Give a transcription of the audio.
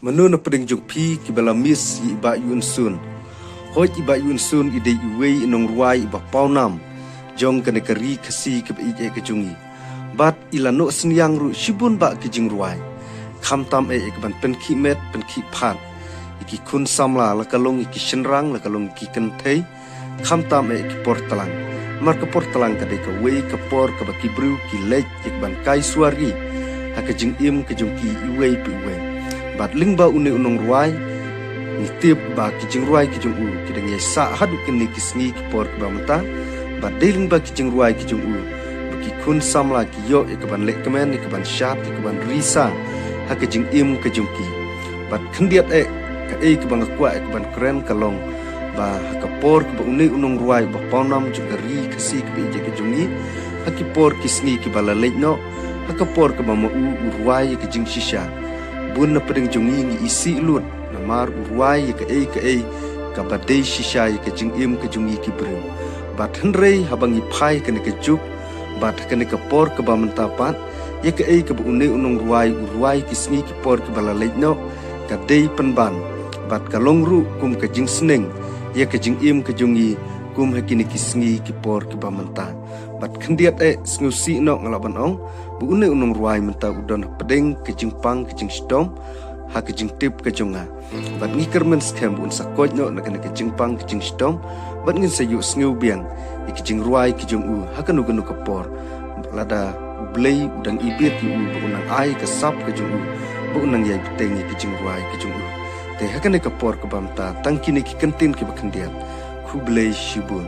Menuna pedeng jong pi ki bala mis iba yun sun. Hoi iba yun sun ide iwe inong ruai iba paunam. Jong kene keri kasi ke ije ke jungi. Bat ilano senyang ru shibun ba ke jing ruai. Kam tam ban penki met penki pat. Iki kun samla la kalong iki shenrang la kalong iki kentei. Kam tam iki portalang. Mar ke portalang kadai ke wei ke por ke baki bru ki lej ik ban kai suari. Ha ke jing im ke jong ki iwe pi iwe. Bat lingba une unong ruai ni tip ba ki jing ruai ki jong u ki deng sa hadu ken ni kisngi ki por ke bamta bat deling ba ki jing ruai ki jong u baki kun samla ki yo e ke ban lek kemen ke ban shat ke ban risa ha ke jing im ke jong ki bat khendiat ke bang kwa ke ban kren kalong ba ha ke por ke une unong ruai ba paunam jong ri kasi ke je ke jong ni ha ki por kisngi ki bala lek no ha ke por ke ba ma u ruai ke jing shisha bun na pedeng jongi ni isi lut na mar urwai ke ka badai shisha ke jing im ke jongi ki brim bat henrei habangi phai ke ne ke juk bat ke ne ke por ke ba mentapat ye ke bu une unong urwai ki sngi ki por ke bala lejno ka dei penban bat ka longru kum ke jing sneng ye ke jing im ke jongi kum hakini ki sngi ki por ke ba menta bat khendiat sngusi no ngalaban ong bu une unong ruai menta udon pedeng ke jing pang ke jing stom ha ke jing tip ke jonga bat ngiker men scam bun sakoj no na ke jing pang ke jing stom bat ngin sayu sngu biang ke jing ruai ke jong u ha kanu ganu ke por lada blei udang ibit ki u bu unang ai ke sap ke jong u bu unang yai peteng ke jing ruai ke jong u te ha ke por ke bamta tangkini ki kentin ke bakhendiat khu blei shibun